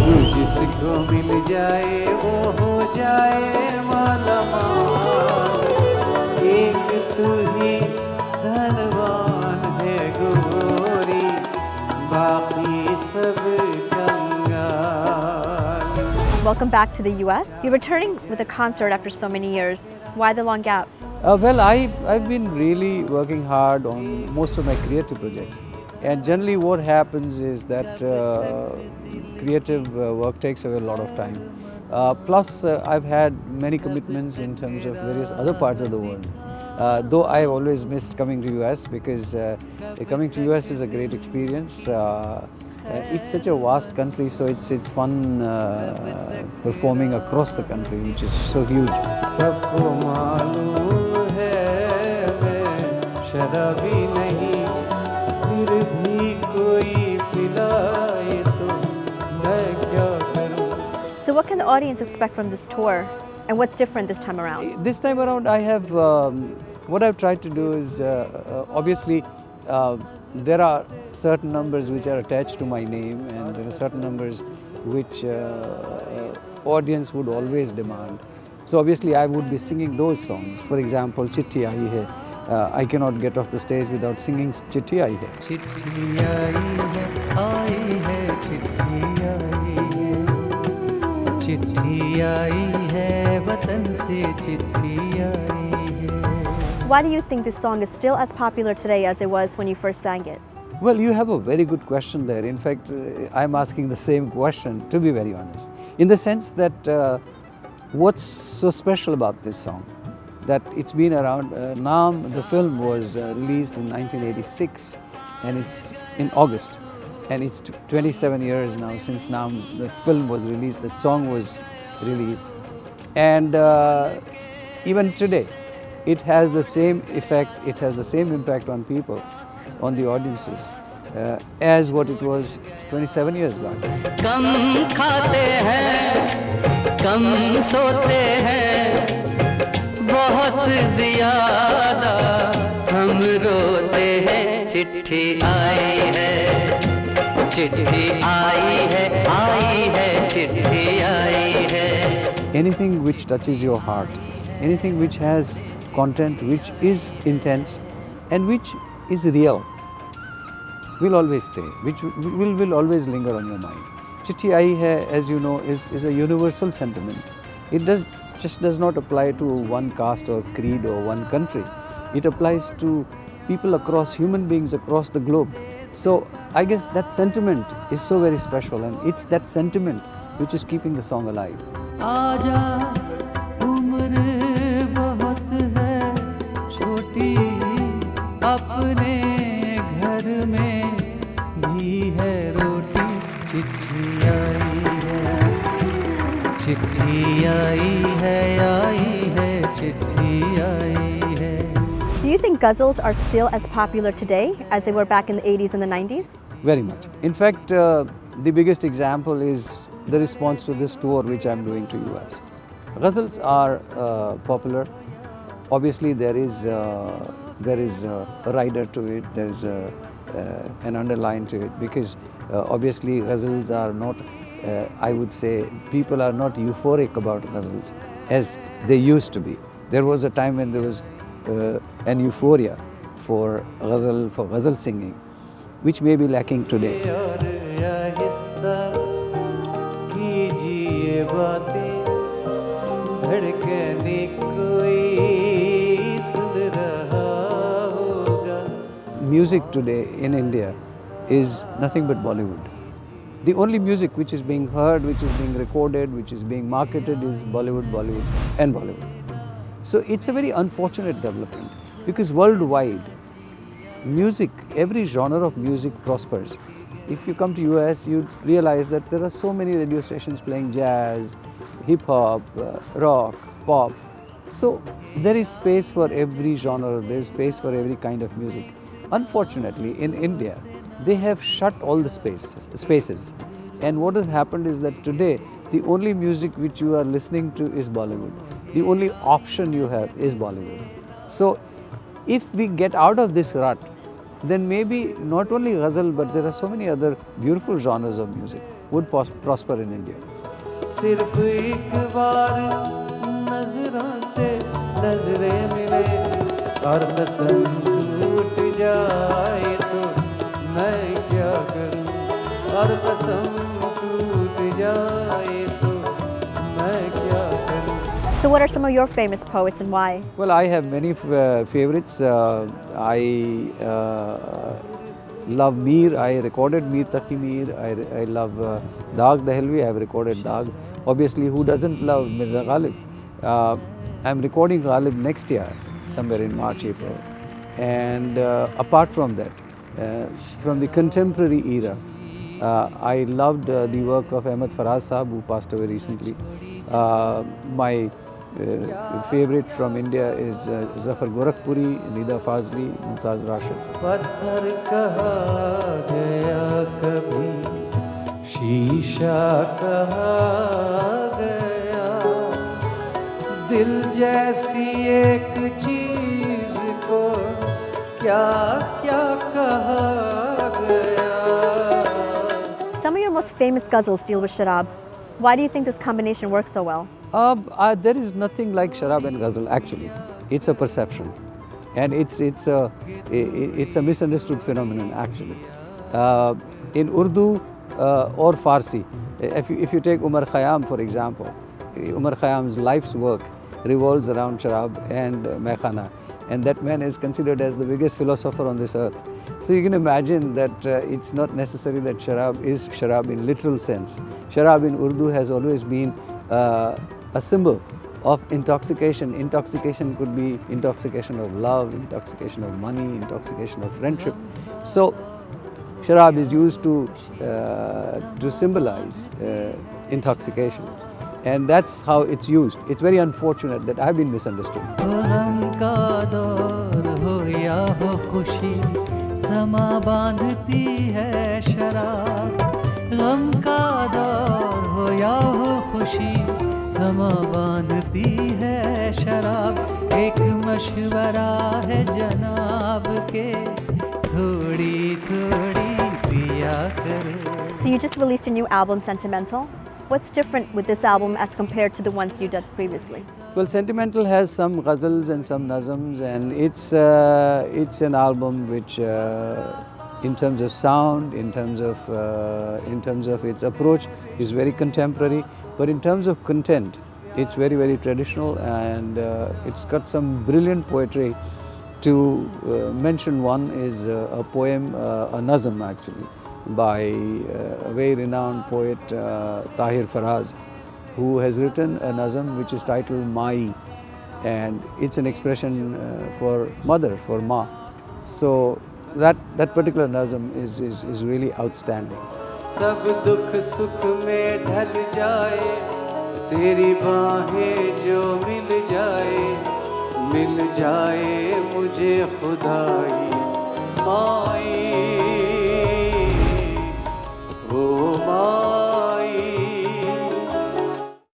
तू जिसको मिल जाए वो हो जाए मालामाल, एक तू ही धनवान है गोरी, बाकी सब कंगाल। Welcome back to the US. You're returning with a concert after so many years. Why the long gap? Well, I've been really working hard on most of my creative projects. And generally what happens is that creative work takes away a lot of time. Plus I've had many commitments in terms of various other parts of the world. Though I've always missed coming to US because coming to US is a great experience. It's such a vast country, so it's fun performing across the country, which is so huge. सबको मालूम है मैं शराबी नहीं, फिर भी कोई पिलाए तो मैं क्या करूं? So, what can the audience expect from this tour? And what's different this time around? This time around, I have what I've tried to do is obviously there are certain numbers which are attached to my name, and there are certain numbers which audience would always demand. So obviously I would be singing those songs. For example, Chitti Aayi Hai. I cannot get off the stage without singing Chitti Aayi Hai. Chitti aayi hai, chitti aayi hai, chitti aayi hai, watan se chitti aayi hai. Why do you think this song is still as popular today as it was when you first sang it? Well, you have a very good question there. In fact, I'm asking the same question, to be very honest. In the sense that what's so special about this song? That it's been around, Naam, the film was released in 1986 and it's in August. And it's 27 years now since Naam, the film was released, the song was released. And even today, it has the same effect, it has the same impact on people, on the audiences, as what it was 27 years back. कम खाते हैं, कम सोते हैं, बहुत ज़्यादा हम रोते हैं। चिट्ठी आई है, चिट्ठी आई है, चिट्ठी आई है। Anything which touches your heart, anything which has content which is intense and which is real will always stay, which will always linger on your mind. Chitti Aayi Hai, as you know, is a universal sentiment. It just does not apply to one caste or creed or one country. It applies to people across, human beings across the globe. So I guess that sentiment is so very special, and it's that sentiment which is keeping the song alive. आजा उम्र बहुत है छोटी, अपने घर में भी है रोटी। चिट्ठी आई है, चिट्ठी आई है। Do you think ghazals are still as popular today as they were back in the 80s and the 90s? Very much. In fact, the biggest example is the response to this tour which I'm doing to US. Ghazals are popular. Obviously, there is a rider to it. There is an underline to it, because obviously ghazals are not. I would say people are not euphoric about ghazals as they used to be. There was a time when there was an euphoria for ghazal singing, which may be lacking today. Music today in India is nothing but Bollywood. The only music which is being heard, which is being recorded, which is being marketed is Bollywood, and Bollywood. So it's a very unfortunate development, because worldwide, music, every genre of music prospers. If you come to US, you realize that there are so many radio stations playing jazz, hip hop, rock, pop. So there is space for every genre, there is space for every kind of music. Unfortunately, in India, they have shut all the spaces. And what has happened is that today, the only music which you are listening to is Bollywood. The only option you have is Bollywood. So if we get out of this rut, then maybe not only ghazal, but there are so many other beautiful genres of music would prosper in India. सिर्फ एक बार नजरों से नजरें मिले और कसम टूट जाए तो मैं क्या करूं, और कसम टूट जाए तो मैं क्या करूं. So what are some of your famous poets and why? Well, I have many favorites. I love Mir. I recorded Mir Taqi Mir. I love Daag Dahlvi. I have recorded Daag. Obviously, who doesn't love Mirza Ghalib? I'm recording Ghalib next year, somewhere in March, April. And apart from that, from the contemporary era, I loved the work of Ahmed Faraz Sahab, who passed away recently. My favorite from India is Zafar Gorakhpuri, Nida Fazli, Mumtaz Rashid. पत्थर कहा गया कभी, शीशा कहा गया, दिल जैसी एक चीज को क्या क्या कहा गया. Some of your most famous ghazals deal with Sharab. Why do you think this combination works so well? There is nothing like Sharab and Ghazal actually. It's a perception, and it's a misunderstood phenomenon actually. In Urdu or Farsi, if you take Umar Khayyam for example, Umar Khayyam's life's work revolves around Sharab and Maikhana, and that man is considered as the biggest philosopher on this earth. So you can imagine that it's not necessary that Sharab is Sharab in literal sense. Sharab in Urdu has always been a symbol of intoxication. Intoxication could be intoxication of love, intoxication of money, intoxication of friendship. So Sharab is used to symbolize intoxication, and that's how it's used. It's very unfortunate that I've been misunderstood. समा बांधती है शराब, गम का दौर हो या हो खुशी, समा बांधती है शराब. एक मशवरा है जनाब के, थोड़ी थोड़ी पिया करे. So you just released a new album, Sentimental. What's different with this album as compared to the ones you did previously? Well, Sentimental has some ghazals and some nazms, and it's an album which, in terms of sound, in terms of its approach, is very contemporary. But in terms of content, it's very, very traditional, and it's got some brilliant poetry. To mention one is a poem, a nazm actually, by a very renowned poet Tahir Faraz, who has written a nazm which is titled Mai, and it's an expression for mother, for Ma. So that particular nazm is really outstanding. सब दुख सुख में ढल जाए, तेरी बाहें जो मिल जाए मुझे खुदाई.